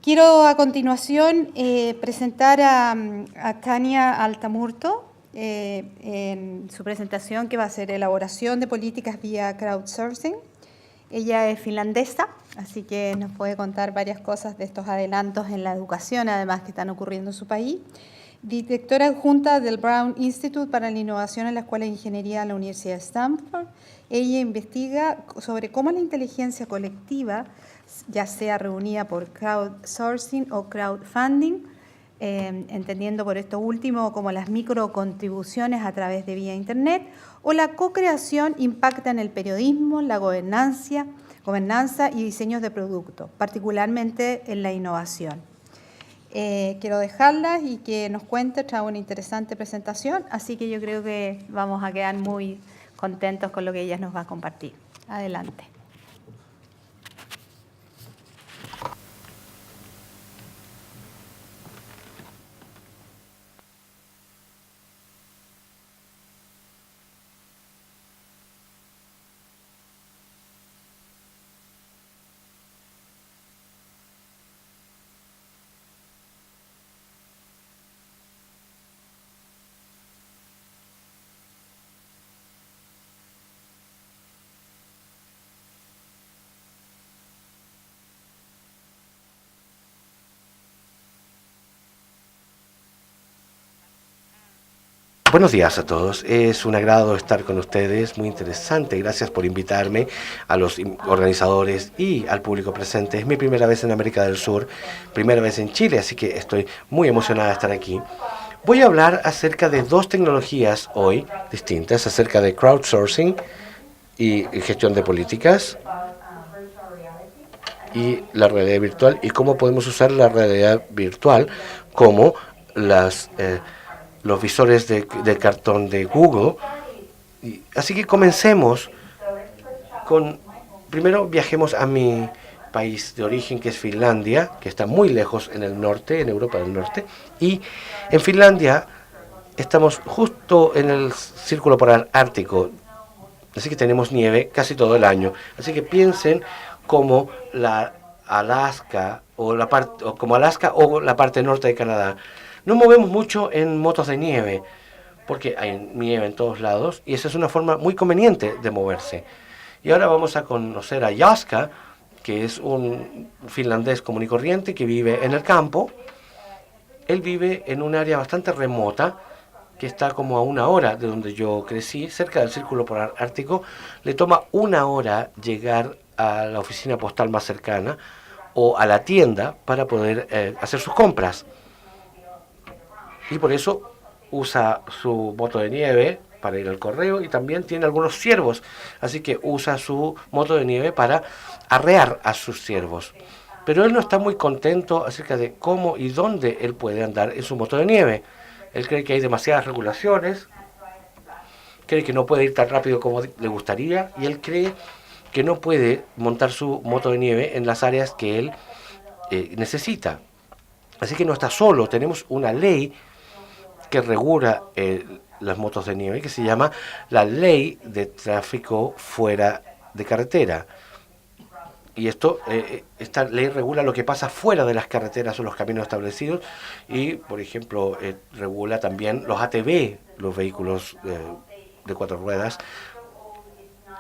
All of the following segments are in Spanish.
Quiero a continuación presentar a Tania Altamurto en su presentación, que va a ser elaboración de políticas vía crowdsourcing. Ella es finlandesa, así que nos puede contar varias cosas de estos adelantos en la educación, además que están ocurriendo en su país. Directora adjunta del Brown Institute para la Innovación en la Escuela de Ingeniería de la Universidad de Stanford. Ella investiga sobre cómo la inteligencia colectiva, ya sea reunida por crowdsourcing o crowdfunding, entendiendo por esto último como las microcontribuciones a través de vía Internet, o la co-creación impacta en el periodismo, la gobernanza y diseños de productos, particularmente en la innovación. Quiero dejarlas y que nos cuente, trae una interesante presentación, así que yo creo que vamos a quedar muy contentos con lo que ella nos va a compartir. Adelante. Buenos días a todos, es un agrado estar con ustedes, muy interesante, gracias por invitarme, a los organizadores y al público presente. Es mi primera vez en América del Sur, primera vez en Chile, así que estoy muy emocionada de estar aquí. Voy a hablar acerca de dos tecnologías hoy distintas, acerca de crowdsourcing y gestión de políticas y la realidad virtual, y cómo podemos usar la realidad virtual como los visores de cartón de Google. Así que comencemos con, primero viajemos a mi país de origen, que es Finlandia, que está muy lejos en el norte, en Europa del Norte, y en Finlandia estamos justo en el círculo polar ártico, así que tenemos nieve casi todo el año. Así que piensen como la Alaska o como Alaska o la parte norte de Canadá. No movemos mucho en motos de nieve, porque hay nieve en todos lados, y esa es una forma muy conveniente de moverse. Y ahora vamos a conocer a Jaska, que es un finlandés común y corriente que vive en el campo. Él vive en un área bastante remota, que está como a 1 hora de donde yo crecí, cerca del Círculo Polar Ártico. Le toma 1 hora llegar a la oficina postal más cercana o a la tienda para poder hacer sus compras. Y por eso usa su moto de nieve para ir al correo, y también tiene algunos ciervos, así que usa su moto de nieve para arrear a sus ciervos. Pero él no está muy contento acerca de cómo y dónde él puede andar en su moto de nieve. Él cree que hay demasiadas regulaciones, cree que no puede ir tan rápido como le gustaría, y él cree que no puede montar su moto de nieve en las áreas que él necesita. Así que no está solo, tenemos una ley que regula las motos de nieve, que se llama la Ley de Tráfico Fuera de Carretera. Y esta ley regula lo que pasa fuera de las carreteras o los caminos establecidos, y, por ejemplo, regula también los ATV, los vehículos de 4 ruedas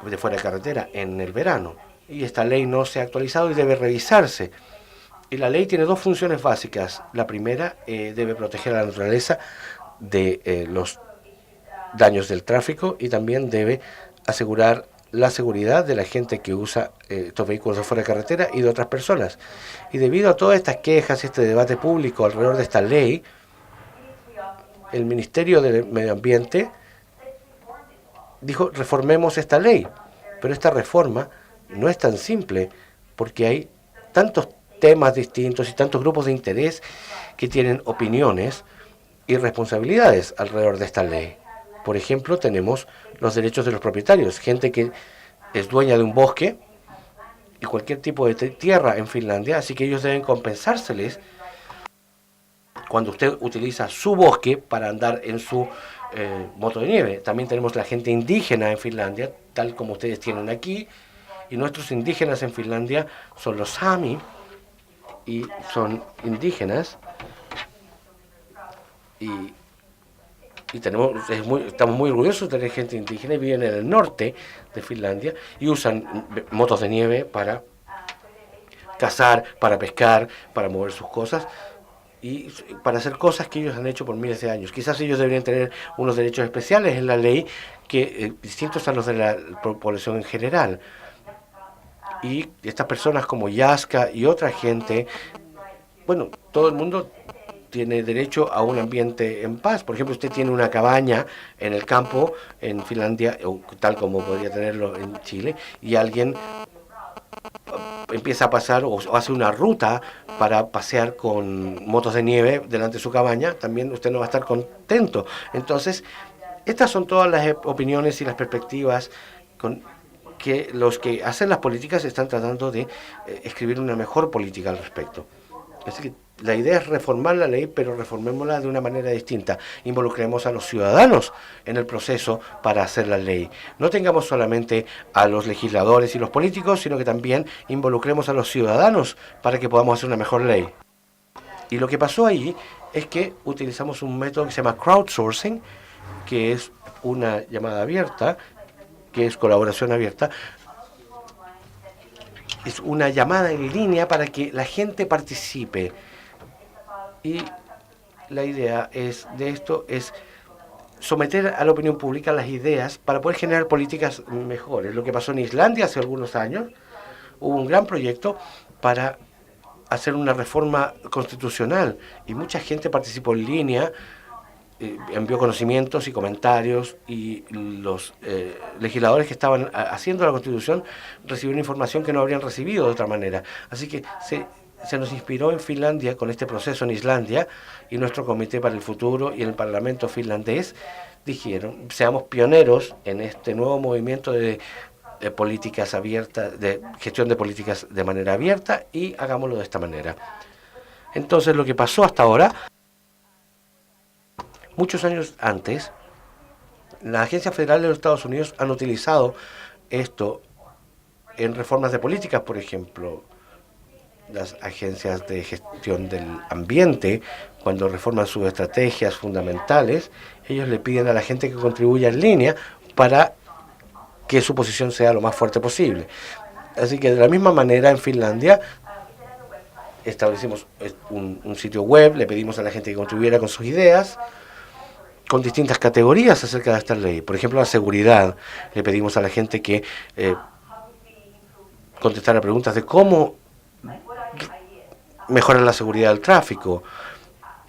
de fuera de carretera en el verano. Y esta ley no se ha actualizado y debe revisarse. Y la ley tiene dos funciones básicas. La primera, debe proteger a la naturaleza de los daños del tráfico, y también debe asegurar la seguridad de la gente que usa estos vehículos de fuera de carretera y de otras personas. Y debido a todas estas quejas y este debate público alrededor de esta ley, el Ministerio del Medio Ambiente dijo: reformemos esta ley. Pero esta reforma no es tan simple, porque hay tantos temas distintos y tantos grupos de interés que tienen opiniones y responsabilidades alrededor de esta ley. Por ejemplo, tenemos los derechos de los propietarios, gente que es dueña de un bosque y cualquier tipo de tierra en Finlandia, así que ellos deben compensárseles cuando usted utiliza su bosque para andar en su moto de nieve. También tenemos la gente indígena en Finlandia, tal como ustedes tienen aquí, y nuestros indígenas en Finlandia son los Sami, y son indígenas y estamos muy orgullosos de tener gente indígena y viven en el norte de Finlandia y usan motos de nieve para cazar, para pescar, para mover sus cosas y para hacer cosas que ellos han hecho por miles de años. Quizás ellos deberían tener unos derechos especiales en la ley que distintos a los de la población en general. Y estas personas como Yaska y otra gente, bueno, todo el mundo tiene derecho a un ambiente en paz. Por ejemplo, usted tiene una cabaña en el campo en Finlandia, tal como podría tenerlo en Chile, y alguien empieza a pasar o hace una ruta para pasear con motos de nieve delante de su cabaña, también usted no va a estar contento. Entonces, estas son todas las opiniones y las perspectivas que los que hacen las políticas están tratando de escribir una mejor política al respecto. Así que la idea es reformar la ley, pero reformémosla de una manera distinta. Involucremos a los ciudadanos en el proceso para hacer la ley. No tengamos solamente a los legisladores y los políticos, sino que también involucremos a los ciudadanos para que podamos hacer una mejor ley. Y lo que pasó ahí es que utilizamos un método que se llama crowdsourcing, que es una llamada abierta, que es colaboración abierta. Es una llamada en línea para que la gente participe. Y la idea de esto es someter a la opinión pública las ideas para poder generar políticas mejores. Lo que pasó en Islandia hace algunos años, hubo un gran proyecto para hacer una reforma constitucional y mucha gente participó en línea, envió conocimientos y comentarios y los legisladores que estaban haciendo la Constitución recibieron información que no habrían recibido de otra manera. Así que se nos inspiró en Finlandia con este proceso en Islandia y nuestro Comité para el Futuro y el Parlamento finlandés dijeron, seamos pioneros en este nuevo movimiento de políticas abiertas, de gestión de políticas de manera abierta y hagámoslo de esta manera. Entonces lo que pasó hasta ahora, muchos años antes, la Agencia Federal de los Estados Unidos han utilizado esto en reformas de políticas, por ejemplo, las agencias de gestión del ambiente, cuando reforman sus estrategias fundamentales, ellos le piden a la gente que contribuya en línea para que su posición sea lo más fuerte posible. Así que de la misma manera en Finlandia establecimos un sitio web, le pedimos a la gente que contribuyera con sus ideas, con distintas categorías acerca de esta ley. Por ejemplo, la seguridad. Le pedimos a la gente que contestara preguntas de cómo mejorar la seguridad del tráfico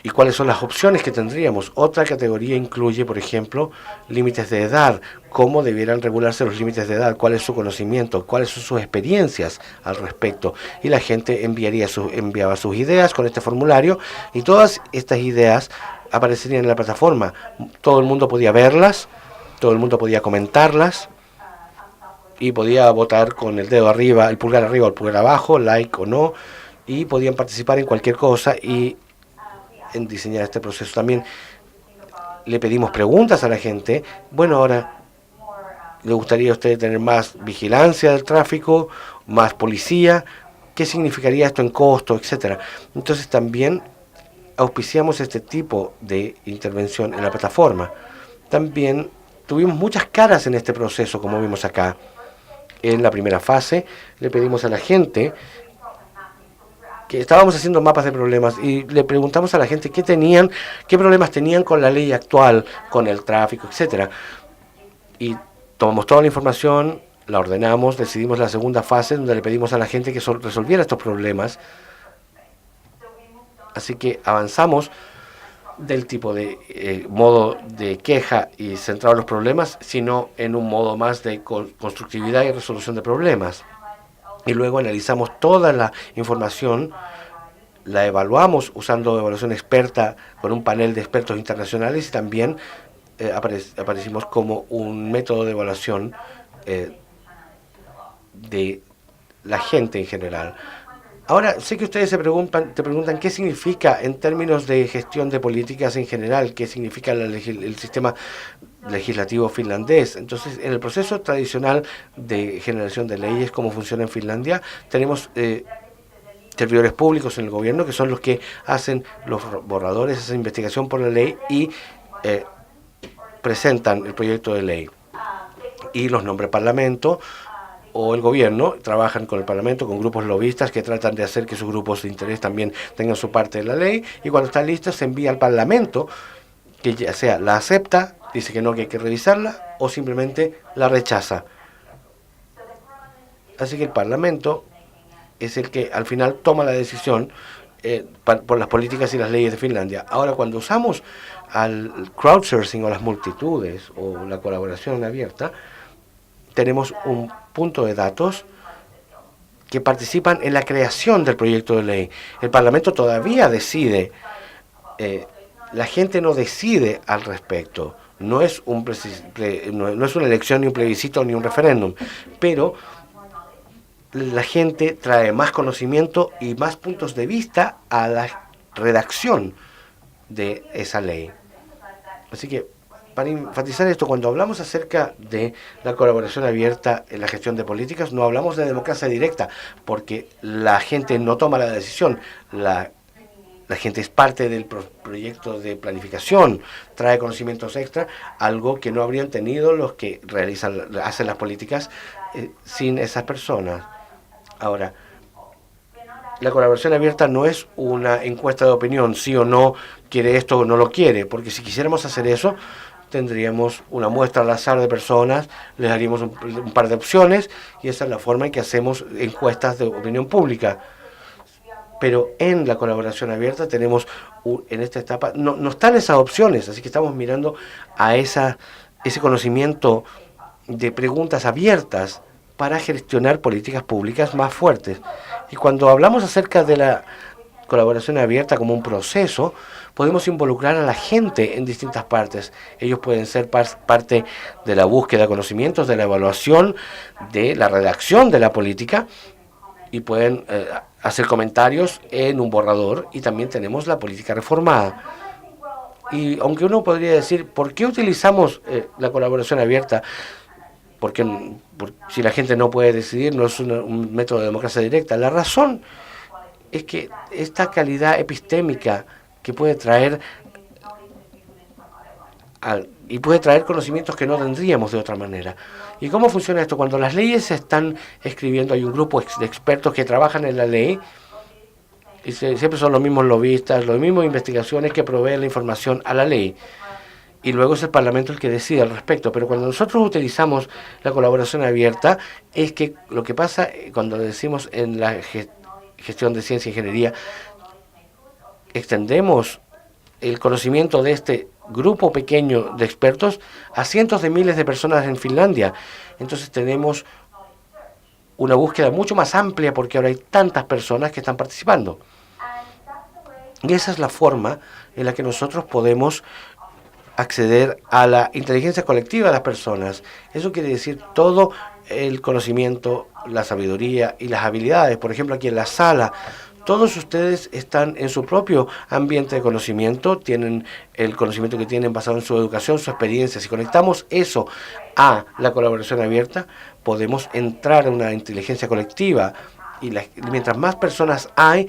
y cuáles son las opciones que tendríamos. Otra categoría incluye, por ejemplo, límites de edad, cómo debieran regularse los límites de edad, cuál es su conocimiento, cuáles son sus experiencias al respecto. Y la gente enviaba sus ideas con este formulario y todas estas ideas aparecerían en la plataforma. Todo el mundo podía verlas, todo el mundo podía comentarlas y podía votar con el dedo arriba, el pulgar arriba o el pulgar abajo, like o no, y podían participar en cualquier cosa y en diseñar este proceso. También le pedimos preguntas a la gente. Bueno, ahora, ¿le gustaría a usted tener más vigilancia del tráfico, más policía? ¿Qué significaría esto en costo, etcétera? Entonces también auspiciamos este tipo de intervención en la plataforma. También tuvimos muchas caras en este proceso, como vimos acá. En la primera fase le pedimos a la gente que estábamos haciendo mapas de problemas y le preguntamos a la gente qué problemas tenían con la ley actual, con el tráfico, etcétera. Y tomamos toda la información, la ordenamos, decidimos la segunda fase donde le pedimos a la gente que resolviera estos problemas. Así que avanzamos del tipo de modo de queja y centrado en los problemas, sino en un modo más de constructividad y resolución de problemas. Y luego analizamos toda la información, la evaluamos usando evaluación experta con un panel de expertos internacionales y también aparecimos como un método de evaluación de la gente en general. Ahora, sé que ustedes te preguntan qué significa en términos de gestión de políticas en general, qué significa el sistema legislativo finlandés. Entonces, en el proceso tradicional de generación de leyes, como funciona en Finlandia, tenemos servidores públicos en el gobierno, que son los que hacen los borradores, esa investigación por la ley y presentan el proyecto de ley. Y los nombra el Parlamento o el gobierno, trabajan con el Parlamento, con grupos lobistas que tratan de hacer que sus grupos de interés también tengan su parte de la ley, y cuando está lista se envía al Parlamento, que ya sea la acepta, dice que no, que hay que revisarla, o simplemente la rechaza. Así que el Parlamento es el que al final toma la decisión por las políticas y las leyes de Finlandia. Ahora, cuando usamos al crowdsourcing o las multitudes o la colaboración abierta, tenemos un punto de datos que participan en la creación del proyecto de ley. El Parlamento todavía decide, la gente no decide al respecto. No es una elección, ni un plebiscito, ni un referéndum, pero la gente trae más conocimiento y más puntos de vista a la redacción de esa ley. Así que, para enfatizar esto, cuando hablamos acerca de la colaboración abierta en la gestión de políticas, no hablamos de democracia directa, porque la gente no toma la decisión, la gente es parte del proyecto de planificación, trae conocimientos extra, algo que no habrían tenido los que hacen las políticas sin esas personas. Ahora, la colaboración abierta no es una encuesta de opinión, sí o no, quiere esto o no lo quiere, porque si quisiéramos hacer eso, tendríamos una muestra al azar de personas, les daríamos un par de opciones, y esa es la forma en que hacemos encuestas de opinión pública. Pero en la colaboración abierta tenemos, en esta etapa, no están esas opciones, así que estamos mirando a ese conocimiento de preguntas abiertas para gestionar políticas públicas más fuertes. Y cuando hablamos acerca de la colaboración abierta como un proceso, podemos involucrar a la gente en distintas partes. Ellos pueden ser parte de la búsqueda de conocimientos, de la evaluación, de la redacción de la política, y pueden hacer comentarios en un borrador, y también tenemos la política reformada. Y aunque uno podría decir, ¿por qué utilizamos la colaboración abierta? Porque si la gente no puede decidir, no es un método de democracia directa. La razón es que esta calidad epistémica que puede traer conocimientos que no tendríamos de otra manera. ¿Y cómo funciona esto? Cuando las leyes se están escribiendo, hay un grupo de expertos que trabajan en la ley, y siempre son los mismos lobistas, las mismas investigaciones que proveen la información a la ley. Y luego es el Parlamento el que decide al respecto. Pero cuando nosotros utilizamos la colaboración abierta, es que lo que pasa cuando decimos en la gestión de ciencia e ingeniería, extendemos el conocimiento de este grupo pequeño de expertos a cientos de miles de personas en Finlandia. Entonces tenemos una búsqueda mucho más amplia porque ahora hay tantas personas que están participando. Y esa es la forma en la que nosotros podemos acceder a la inteligencia colectiva de las personas. Eso quiere decir todo el conocimiento, la sabiduría y las habilidades. Por ejemplo, aquí en la sala, todos ustedes están en su propio ambiente de conocimiento, tienen el conocimiento que tienen basado en su educación, su experiencia. Si conectamos eso a la colaboración abierta, podemos entrar en una inteligencia colectiva, y mientras más personas hay,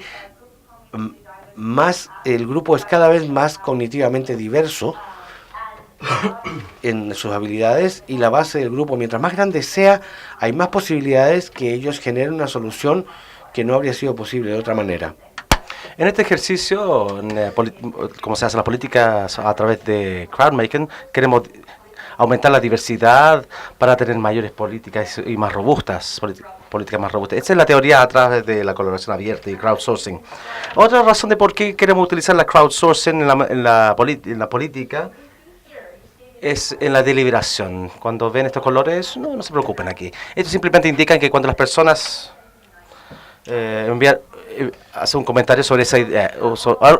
más el grupo es cada vez más cognitivamente diverso en sus habilidades, y la base del grupo, mientras más grande sea, hay más posibilidades que ellos generen una solución que no habría sido posible de otra manera. En este ejercicio, como se hace la política a través de crowdmaking, queremos aumentar la diversidad para tener mayores políticas y más robustas, políticas más robustas. Esa es la teoría a través de la colaboración abierta y crowdsourcing. Otra razón de por qué queremos utilizar la crowdsourcing en la política es en la deliberación. Cuando ven estos colores, no se preocupen aquí. Esto simplemente indica que cuando las personas hace un comentario sobre esa idea,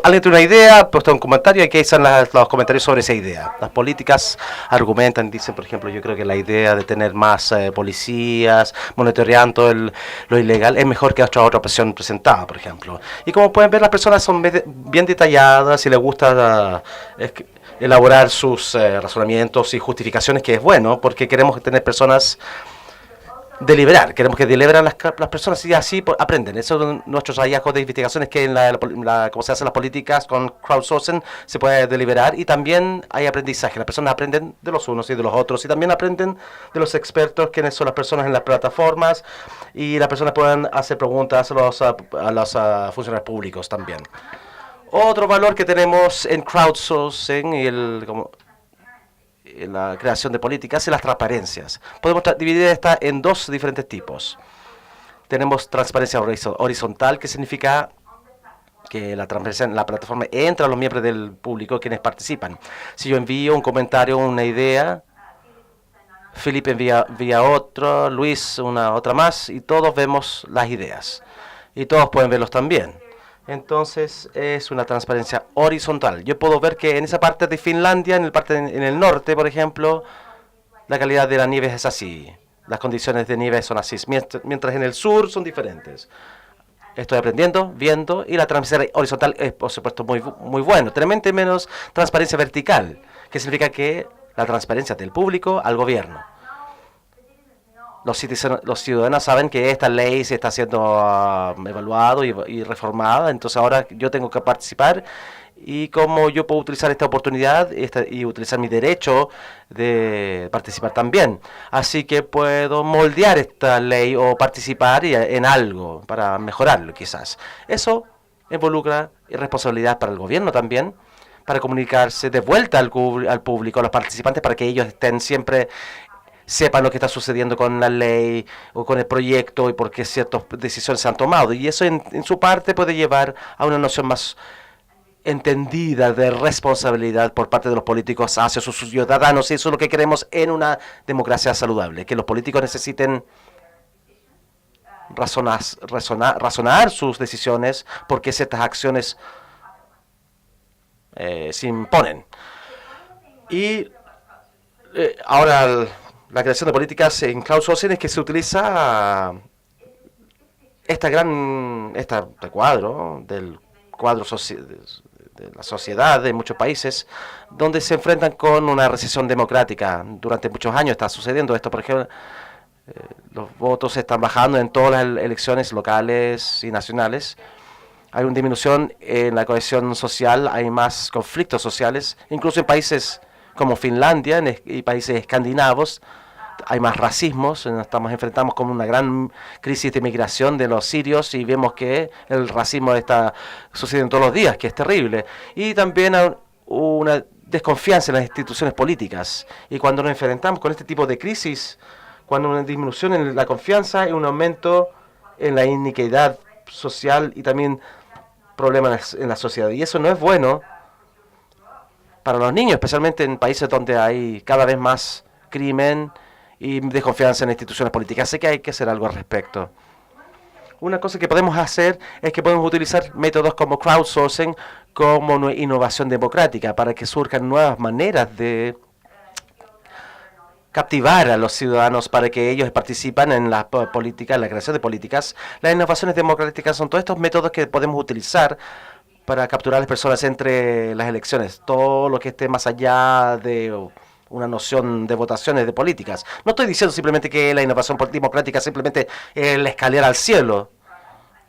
alguien tiene una idea, pues un comentario, y aquí están los comentarios sobre esa idea. Las políticas argumentan, dicen, por ejemplo, yo creo que la idea de tener más policías monitoreando lo ilegal es mejor que otra opción presentada, por ejemplo. Y como pueden ver, las personas son bien detalladas y les gusta elaborar sus razonamientos y justificaciones, que es bueno, porque queremos tener personas deliberar. Queremos que deliberen las personas y así aprenden. Esos son nuestros hallazgos de investigaciones, que en cómo se hacen las políticas con crowdsourcing se puede deliberar, y también hay aprendizaje. Las personas aprenden de los unos y de los otros, y también aprenden de los expertos, quienes son las personas en las plataformas, y las personas pueden hacer preguntas a los funcionarios públicos también. Otro valor que tenemos en crowdsourcing y en la creación de políticas y las transparencias. Podemos dividir esta en dos diferentes tipos. Tenemos transparencia horizontal, que significa que la transparencia en la plataforma entra a los miembros del público, quienes participan. Si yo envío un comentario, una idea, Felipe envía otro, Luis otra más, y todos vemos las ideas. Y todos pueden verlos también. Entonces es una transparencia horizontal. Yo puedo ver que en esa parte de Finlandia, en el norte, por ejemplo, la calidad de la nieve es así. Las condiciones de nieve son así, mientras en el sur son diferentes. Estoy aprendiendo, viendo, y la transparencia horizontal es, por supuesto, muy bueno. Tremendamente menos transparencia vertical, que significa que la transparencia del público al gobierno. Los ciudadanos saben que esta ley se está siendo evaluado y reformada, entonces ahora yo tengo que participar, y cómo yo puedo utilizar esta oportunidad y utilizar mi derecho de participar también. Así que puedo moldear esta ley o participar en algo para mejorarlo quizás. Eso involucra responsabilidad para el gobierno también, para comunicarse de vuelta al público, a los participantes, para que ellos estén siempre sepan lo que está sucediendo con la ley o con el proyecto y por qué ciertas decisiones se han tomado. Y eso en su parte puede llevar a una noción más entendida de responsabilidad por parte de los políticos hacia sus ciudadanos. Y eso es lo que queremos en una democracia saludable, que los políticos necesiten razonar sus decisiones, porque ciertas acciones se imponen. Y ahora la creación de políticas en crowdsourcing es que se utiliza este cuadro de la sociedad de muchos países, donde se enfrentan con una recesión democrática. Durante muchos años está sucediendo esto. Por ejemplo, los votos están bajando en todas las elecciones locales y nacionales. Hay una disminución en la cohesión social, hay más conflictos sociales, incluso en países como Finlandia y países escandinavos. Hay más racismos, enfrentamos con una gran crisis de migración de los sirios, y vemos que el racismo está sucediendo todos los días, que es terrible. Y también hay una desconfianza en las instituciones políticas. Y cuando nos enfrentamos con este tipo de crisis, cuando hay una disminución en la confianza y un aumento en la inequidad social y también problemas en la sociedad. Y eso no es bueno para los niños, especialmente en países donde hay cada vez más crimen y desconfianza en las instituciones políticas. Así que hay que hacer algo al respecto. Una cosa que podemos hacer es que podemos utilizar métodos como crowdsourcing como una innovación democrática, para que surjan nuevas maneras de captivar a los ciudadanos para que ellos participen en la política, en la creación de políticas. Las innovaciones democráticas son todos estos métodos que podemos utilizar para capturar a las personas entre las elecciones, todo lo que esté más allá de una noción de votaciones de políticas. No estoy diciendo simplemente que la innovación democrática simplemente es la escalera al cielo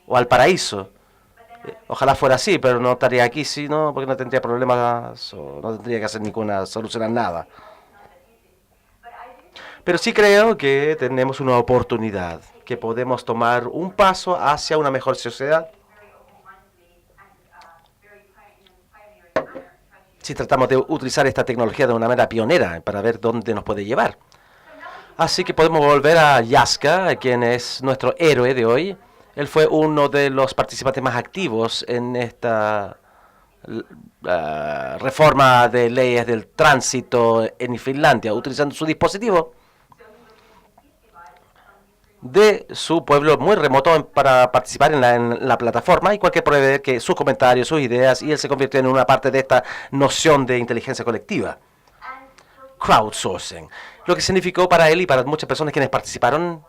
o al paraíso. Ojalá fuera así, pero no estaría aquí, sino porque no tendría problemas o no tendría que hacer ninguna solución a nada. Pero sí creo que tenemos una oportunidad, que podemos tomar un paso hacia una mejor sociedad si tratamos de utilizar esta tecnología de una manera pionera para ver dónde nos puede llevar. Así que podemos volver a Jaska, quien es nuestro héroe de hoy. Él fue uno de los participantes más activos en esta reforma de leyes del tránsito en Finlandia, utilizando su dispositivo de su pueblo muy remoto para participar en la plataforma, y cualquier prueba que sus comentarios, sus ideas, y él se convirtió en una parte de esta noción de inteligencia colectiva. Crowdsourcing. Lo que significó para él y para muchas personas quienes participaron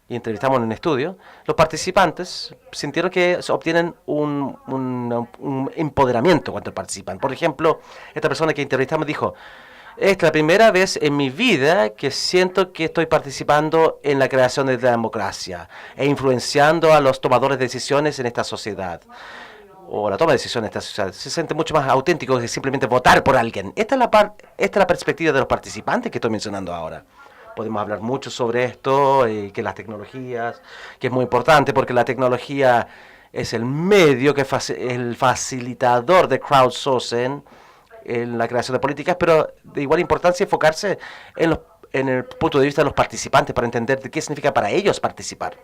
y entrevistamos en un estudio, los participantes sintieron que obtienen un empoderamiento cuando participan. Por ejemplo, esta persona que entrevistamos dijo: Es la primera vez en mi vida que siento que estoy participando en la creación de la democracia e influenciando a los tomadores de decisiones en esta sociedad. O la toma de decisiones en esta sociedad. Se siente mucho más auténtico que simplemente votar por alguien. Esta es la perspectiva de los participantes que estoy mencionando ahora. Podemos hablar mucho sobre esto, que las tecnologías, que es muy importante porque la tecnología es el medio, el facilitador de crowdsourcing en la creación de políticas, pero de igual importancia enfocarse en el punto de vista de los participantes para entender de qué significa para ellos participar.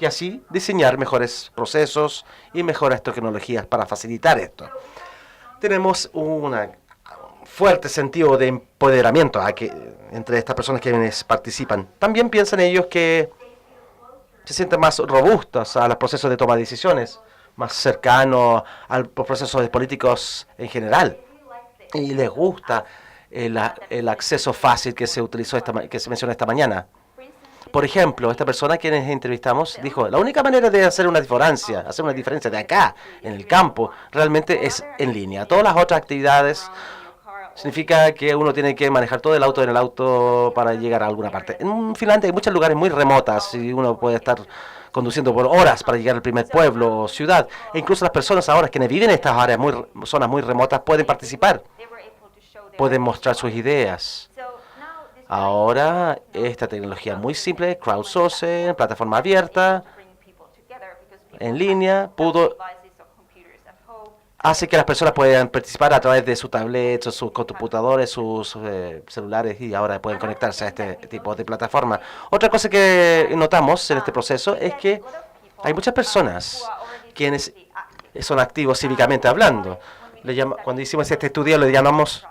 Y así diseñar mejores procesos y mejores tecnologías para facilitar esto. Tenemos un fuerte sentido de empoderamiento entre estas personas que participan. También piensan ellos que se sienten más robustos a los procesos de toma de decisiones, más cercanos a los procesos políticos en general. Y les gusta el acceso fácil que se mencionó esta mañana. Por ejemplo, esta persona a quienes entrevistamos dijo, la única manera de hacer una diferencia de acá, en el campo, realmente es en línea. Todas las otras actividades significa que uno tiene que manejar todo el auto en el auto para llegar a alguna parte. En Finlandia hay muchos lugares muy remotas y uno puede estar conduciendo por horas para llegar al primer pueblo o ciudad. E incluso las personas ahora que viven en estas áreas, zonas muy remotas, pueden participar, pueden mostrar sus ideas. Ahora, esta tecnología muy simple, crowdsourcing, plataforma abierta, en línea, hace que las personas puedan participar a través de sus tablets, sus computadores, sus celulares, y ahora pueden conectarse a este tipo de plataforma. Otra cosa que notamos en este proceso es que hay muchas personas quienes son activos cívicamente hablando. Cuando hicimos este estudio le llamamos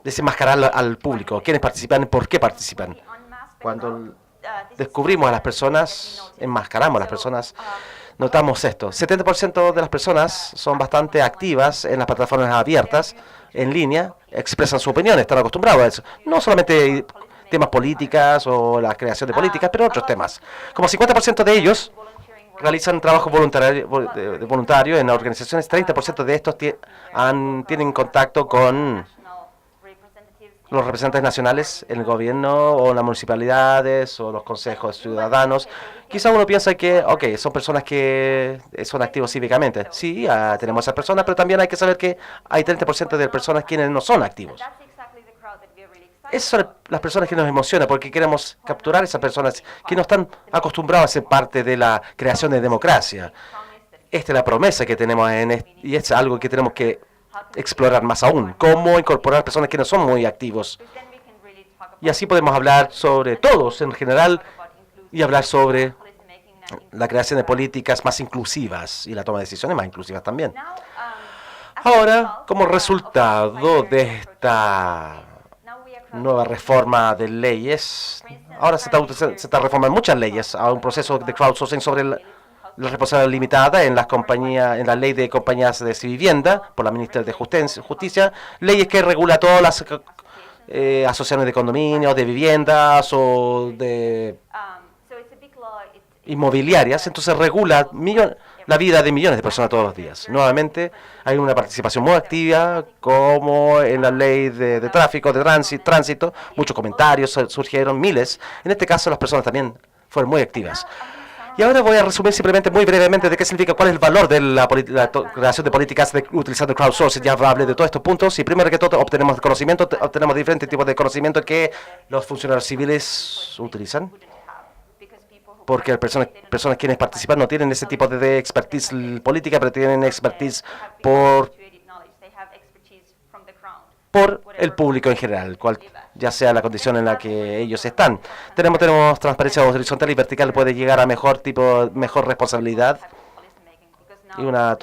desenmascarar al público. ¿Quiénes participan? ¿Por qué participan? Cuando descubrimos a las personas, enmascaramos a las personas, notamos esto. 70% de las personas son bastante activas en las plataformas abiertas, en línea, expresan su opinión, están acostumbrados a eso. No solamente temas políticas o la creación de políticas, pero otros temas. Como 50% de ellos realizan trabajo voluntario en organizaciones, 30% de estos tienen contacto con los representantes nacionales en el gobierno o las municipalidades o los consejos ciudadanos. Quizá uno piensa que, son personas que son activos cívicamente. Sí, tenemos a esas personas, pero también hay que saber que hay 30% de personas quienes no son activos. Esas son las personas que nos emocionan porque queremos capturar a esas personas que no están acostumbradas a ser parte de la creación de democracia. Esta es la promesa que tenemos y es algo que tenemos que explorar más aún, cómo incorporar personas que no son muy activos. Y así podemos hablar sobre todos en general y hablar sobre la creación de políticas más inclusivas y la toma de decisiones más inclusivas también. Ahora, como resultado de esta nueva reforma de leyes, ahora se está reformando muchas leyes a un proceso de crowdsourcing sobre la responsabilidad limitada en en la ley de compañías de vivienda por la ministra de Justicia, leyes que regula todas las asociaciones de condominios, de viviendas o de inmobiliarias, entonces regula la vida de millones de personas todos los días. Nuevamente, hay una participación muy activa, como en la ley de tráfico, de tránsito, muchos comentarios surgieron, miles. En este caso, las personas también fueron muy activas. Y ahora voy a resumir simplemente muy brevemente de qué significa, cuál es el valor de la creación de políticas utilizando crowdsourcing. Ya hablé de todos estos puntos y primero que todo obtenemos conocimiento, obtenemos diferentes tipos de conocimiento que los funcionarios civiles utilizan. Porque personas quienes participan no tienen ese tipo de expertise política, pero tienen expertise por el público en general, ya sea la condición en la que ellos están. Tenemos transparencia horizontal y vertical, puede llegar a mejor responsabilidad y una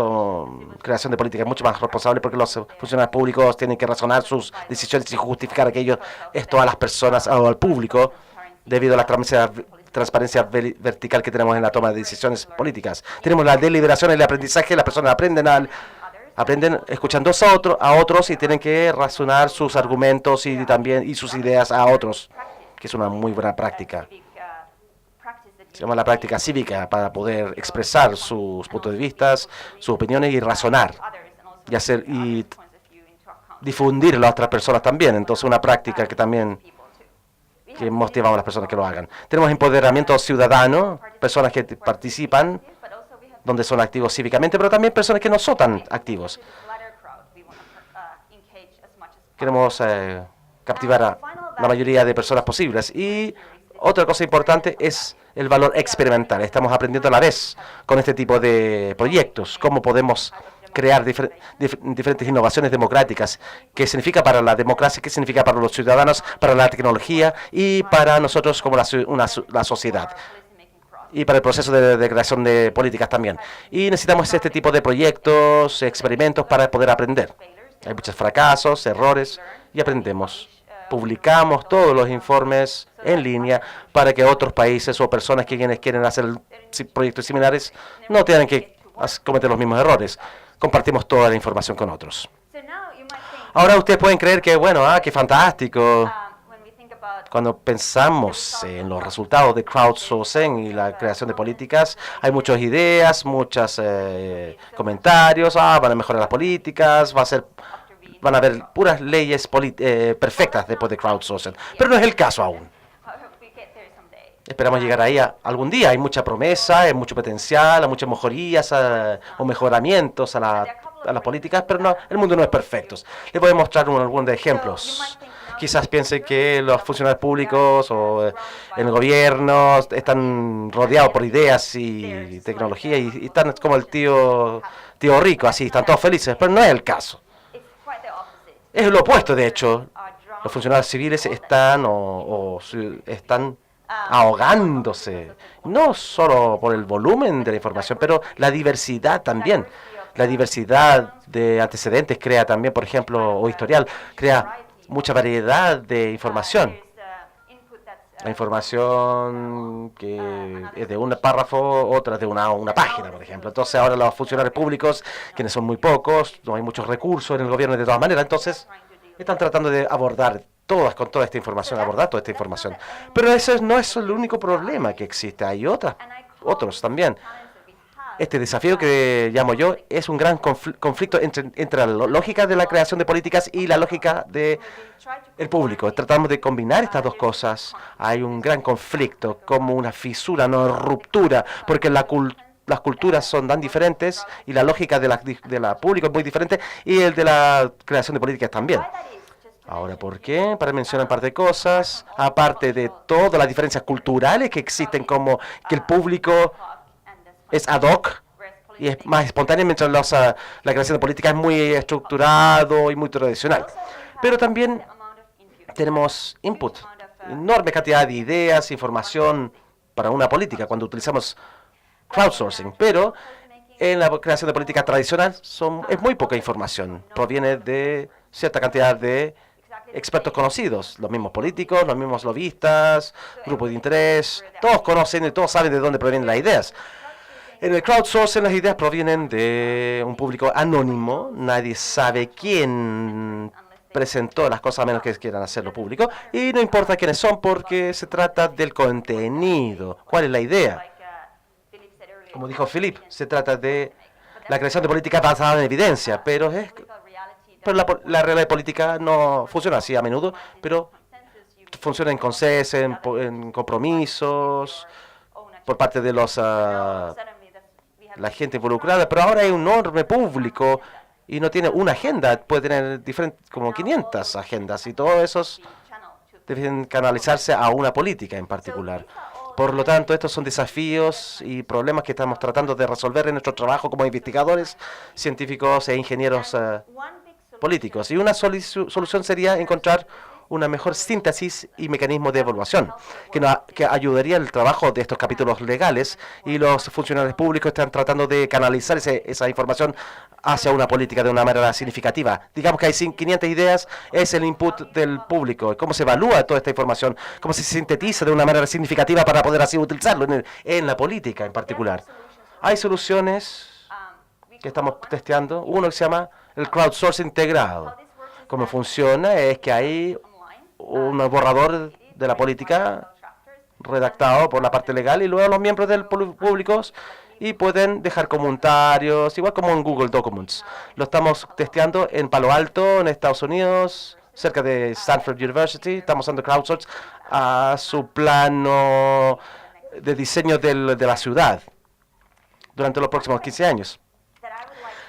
creación de políticas mucho más responsable, porque los funcionarios públicos tienen que razonar sus decisiones y justificar aquello esto a las personas o al público debido a la transparencia vertical que tenemos en la toma de decisiones políticas. Tenemos la deliberación y el aprendizaje, las personas aprenden escuchando a otros y tienen que razonar sus argumentos y sus ideas a otros, que es una muy buena práctica. Se llama la práctica cívica para poder expresar sus puntos de vista, sus opiniones y razonar y difundirlo a otras personas también. Entonces, una práctica que también que motivamos a las personas que lo hagan. Tenemos empoderamiento ciudadano, personas que participan, donde son activos cívicamente, pero también personas que no son tan activos. Queremos captivar a la mayoría de personas posibles. Y otra cosa importante es el valor experimental. Estamos aprendiendo a la vez con este tipo de proyectos, cómo podemos crear diferentes innovaciones democráticas. ¿Qué significa para la democracia? ¿Qué significa para los ciudadanos? Para la tecnología y para nosotros como la sociedad. Y para el proceso de creación de políticas también. Y necesitamos este tipo de proyectos, experimentos para poder aprender. Hay muchos fracasos, errores y aprendemos. Publicamos todos los informes en línea para que otros países o personas que quienes quieren hacer proyectos similares no tengan que cometer los mismos errores. Compartimos toda la información con otros. Ahora ustedes pueden creer que, bueno, qué fantástico. Cuando pensamos en los resultados de crowdsourcing y la creación de políticas, hay muchas ideas, muchos comentarios. Van a mejorar las políticas, van a haber puras leyes perfectas después de crowdsourcing. Pero no es el caso aún. Esperamos llegar ahí algún día. Hay mucha promesa, hay mucho potencial, hay muchas mejorías o mejoramientos a las políticas, pero no, el mundo no es perfecto. Les voy a mostrar algunos de ejemplos. Quizás piensen que los funcionarios públicos o en el gobierno están rodeados por ideas y tecnología y están como el tío rico, así, están todos felices, pero no es el caso. Es lo opuesto, de hecho. Los funcionarios civiles están están ahogándose, no solo por el volumen de la información, pero la diversidad también. La diversidad de antecedentes crea también, por ejemplo, o historial, crea mucha variedad de información. La información que es de un párrafo, otra de una página, por ejemplo. Entonces ahora los funcionarios públicos, quienes son muy pocos, no hay muchos recursos en el gobierno de todas maneras, entonces están tratando de abordar con toda esta información, abordar toda esta información. Pero eso no es el único problema que existe, hay otros también. Este desafío que llamo yo es un gran conflicto entre la lógica de la creación de políticas y la lógica del público. Tratamos de combinar estas dos cosas. Hay un gran conflicto, como una fisura, no ruptura, porque las culturas son tan diferentes y la lógica de la público es muy diferente y el de la creación de políticas también. Ahora, ¿por qué? Para mencionar un par de cosas, aparte de todas las diferencias culturales que existen, como que el público es ad hoc y es más espontáneo, mientras la creación de política es muy estructurado y muy tradicional. Pero también tenemos input, enorme cantidad de ideas, información para una política cuando utilizamos crowdsourcing. Pero en la creación de política tradicional es muy poca información. Proviene de cierta cantidad de expertos conocidos, los mismos políticos, los mismos lobistas, grupos de interés. Todos conocen y todos saben de dónde provienen las ideas. En el crowdsourcing las ideas provienen de un público anónimo, nadie sabe quién presentó las cosas a menos que quieran hacerlo público, y no importa quiénes son porque se trata del contenido. ¿Cuál es la idea? Como dijo Philip, se trata de la creación de políticas basadas en evidencia, pero la realidad política no funciona así a menudo, pero funciona en consenso, en compromisos por parte de la gente involucrada, pero ahora hay un enorme público y no tiene una agenda, puede tener como 500 agendas y todos esos deben canalizarse a una política en particular. Por lo tanto, estos son desafíos y problemas que estamos tratando de resolver en nuestro trabajo como investigadores, científicos e ingenieros políticos. Y una solución sería encontrar una mejor síntesis y mecanismo de evaluación que ayudaría el trabajo de estos capítulos legales, y los funcionarios públicos están tratando de canalizar esa información hacia una política de una manera significativa. Digamos que hay 500 ideas, es el input del público. ¿Cómo se evalúa toda esta información? ¿Cómo se sintetiza de una manera significativa para poder así utilizarlo en la política en particular? Hay soluciones que estamos testeando. Uno que se llama el crowdsourcing integrado. Cómo funciona es que hay un borrador de la política redactado por la parte legal y luego los miembros del público y pueden dejar comentarios, igual como en Google Documents. Lo estamos testeando en Palo Alto, en Estados Unidos, cerca de Stanford University. Estamos usando Crowdsource a su plano de diseño de la ciudad durante los próximos 15 años.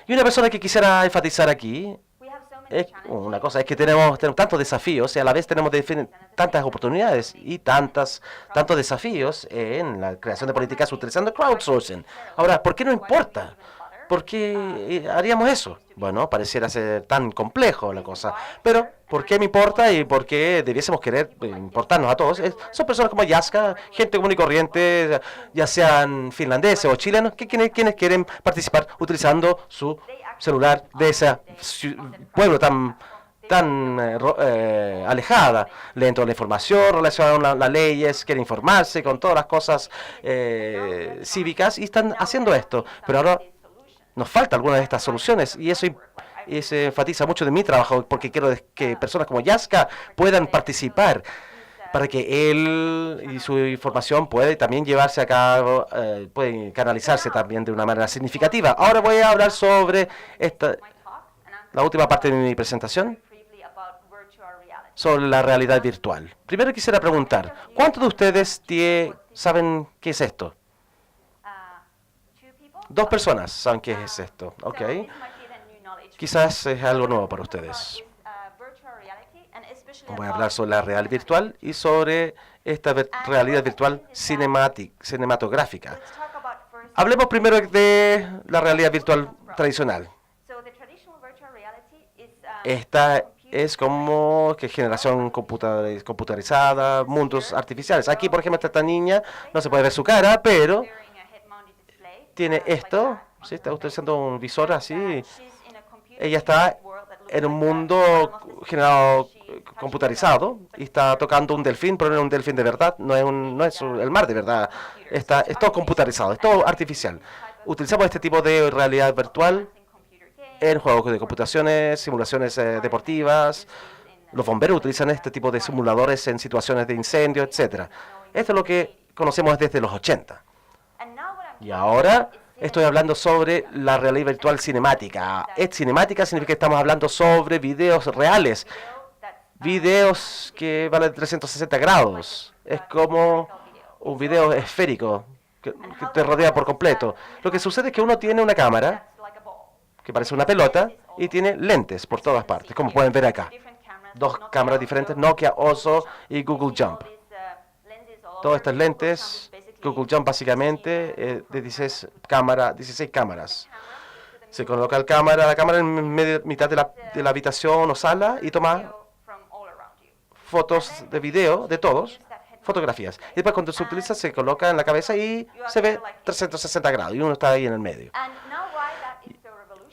Y una persona que quisiera enfatizar aquí es una cosa, es que tenemos tantos desafíos y a la vez tenemos tantas oportunidades y tantos desafíos en la creación de políticas utilizando crowdsourcing. Ahora, ¿por qué no importa? ¿Por qué haríamos eso? Bueno, pareciera ser tan complejo la cosa, pero ¿por qué me importa y por qué debiésemos querer importarnos a todos? Son personas como Jaska, gente común y corriente, ya sean finlandeses o chilenos, quienes quieren participar utilizando su celular de ese pueblo tan alejada. Leen toda la información relacionada a las leyes, quieren informarse con todas las cosas cívicas y están haciendo esto. Pero ahora nos falta alguna de estas soluciones y eso enfatiza mucho de mi trabajo porque quiero que personas como Jaska puedan participar para que él y su información puede también llevarse a cabo, puede canalizarse también de una manera significativa. Ahora voy a hablar sobre la última parte de mi presentación, sobre la realidad virtual. Primero quisiera preguntar, ¿cuántos de ustedes saben qué es esto? 2 personas saben qué es esto, ¿ok? Quizás es algo nuevo para ustedes. Voy a hablar sobre la realidad virtual y sobre esta realidad virtual cinematográfica. Hablemos primero de la realidad virtual tradicional. Esta es como que generación computarizada, mundos artificiales. Aquí, por ejemplo, esta niña no se puede ver su cara, pero tiene esto, ¿sí? Está utilizando un visor así. Ella está en un mundo generado computarizado y está tocando un delfín, pero no es un delfín de verdad, no es el mar de verdad. Es todo computarizado, es todo artificial. Utilizamos este tipo de realidad virtual en juegos de computaciones, simulaciones deportivas. Los bomberos utilizan este tipo de simuladores en situaciones de incendio, etcétera. Esto es lo que conocemos desde los 80. Y ahora estoy hablando sobre la realidad virtual cinemática. Cinemática significa que estamos hablando sobre videos reales. Videos que van a 360 grados. Es como un video esférico que te rodea por completo. Lo que sucede es que uno tiene una cámara que parece una pelota y tiene lentes por todas partes, como pueden ver acá. 2 cámaras diferentes, Nokia, Oso y Google Jump. Todas estas lentes, Google Jump básicamente, de 16 cámaras. Se coloca la cámara en mitad de la habitación o sala y toma fotos de video de todos, fotografías. Y después cuando se utiliza se coloca en la cabeza y se ve 360 grados y uno está ahí en el medio.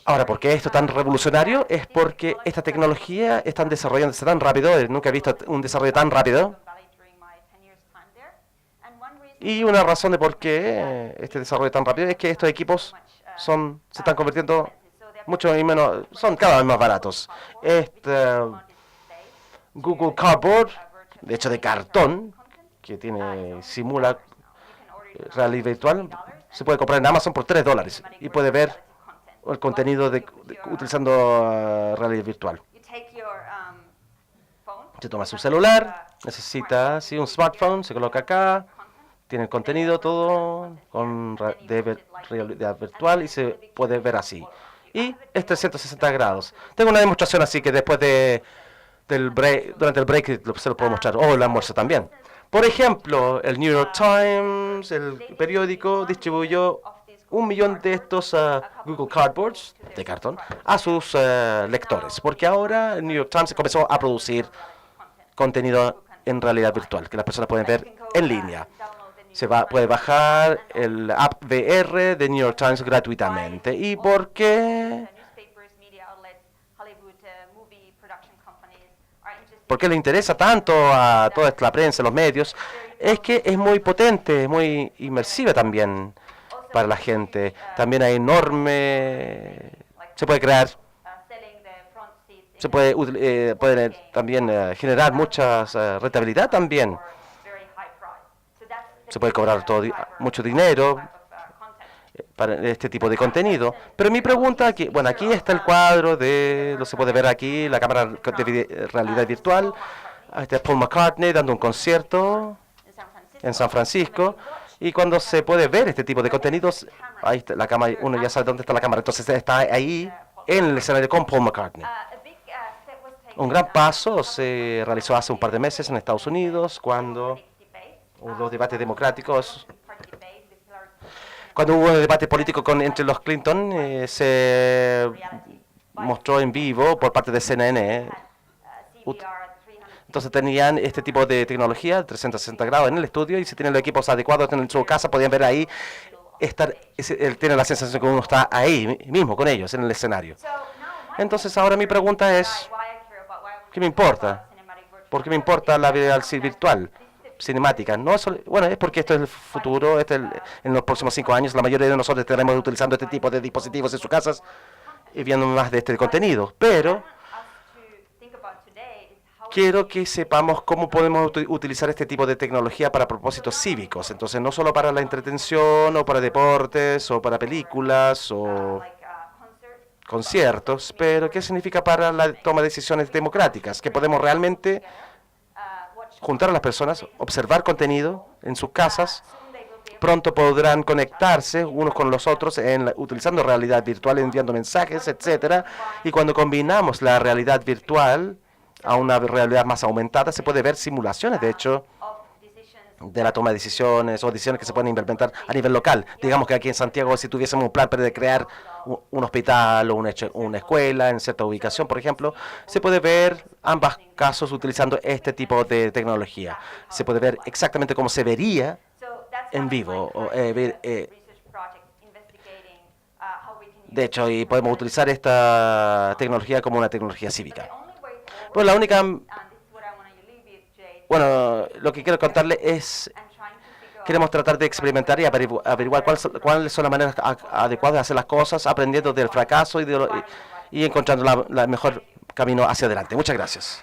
Ahora, ¿por qué esto es tan revolucionario? Es porque esta tecnología está desarrollándose tan rápido, nunca he visto un desarrollo tan rápido. Y una razón de por qué este desarrollo tan rápido es que estos equipos se están convirtiendo mucho menos, son cada vez más baratos. Google Cardboard, de hecho de cartón, que simula realidad virtual, se puede comprar en Amazon por $3 y puede ver el contenido utilizando realidad virtual. Se toma su celular, necesita un smartphone, se coloca acá, tiene el contenido todo de realidad virtual y se puede ver así. Y es 360 grados. Tengo una demostración así que después durante el break se lo puedo mostrar, o el almuerzo también. Por ejemplo, el New York Times, el periódico, distribuyó 1 millón de estos Google Cardboards de cartón a sus lectores, porque ahora el New York Times comenzó a producir contenido en realidad virtual, que las personas pueden ver en línea. Puede bajar el app VR de New York Times gratuitamente. ¿Y por qué? ¿Por qué le interesa tanto a toda la prensa, los medios? Es que es muy potente, muy inmersiva también para la gente. También hay se puede crear, se puede también generar mucha rentabilidad también. Se puede cobrar mucho dinero. para este tipo de contenido. Pero mi pregunta aquí, bueno, aquí está el cuadro de, lo se puede ver aquí, la cámara de realidad virtual. Este es Paul McCartney dando un concierto en San Francisco. Y cuando se puede ver este tipo de contenidos, ahí está la cámara, uno ya sabe dónde está la cámara. Entonces está ahí en el escenario con Paul McCartney. Un gran paso se realizó hace un par de meses en Estados Unidos cuando hubo debates democráticos. Cuando hubo un debate político entre los Clinton, se mostró en vivo por parte de CNN. Entonces tenían este tipo de tecnología, 360 grados en el estudio, y si tienen los equipos adecuados en su casa, podían ver ahí, tiene la sensación que uno está ahí mismo con ellos, en el escenario. Entonces ahora mi pregunta es, ¿qué me importa? ¿Por qué me importa la realidad virtual? Cinemática. No bueno, es porque esto es el futuro. En los próximos 5 años la mayoría de nosotros estaremos utilizando este tipo de dispositivos en sus casas y viendo más de este contenido. Pero quiero que sepamos cómo podemos utilizar este tipo de tecnología para propósitos cívicos. Entonces, no solo para la entretención o para deportes o para películas o conciertos, pero qué significa para la toma de decisiones democráticas, que podemos realmente juntar a las personas, observar contenido en sus casas. Pronto podrán conectarse unos con los otros utilizando realidad virtual, enviando mensajes, etcétera. Y cuando combinamos la realidad virtual a una realidad más aumentada, se puede ver simulaciones, de hecho, de la toma de decisiones o decisiones que se pueden implementar a nivel local. Digamos que aquí en Santiago, si tuviésemos un plan de crear un hospital o una escuela en cierta ubicación, por ejemplo, se puede ver ambos casos utilizando este tipo de tecnología. Se puede ver exactamente cómo se vería en vivo. De hecho, y podemos utilizar esta tecnología como una tecnología cívica. Pues la única... Bueno, lo que quiero contarle es, queremos tratar de experimentar y averiguar cuáles son las maneras adecuadas de hacer las cosas, aprendiendo del fracaso y encontrando la mejor camino hacia adelante. Muchas gracias.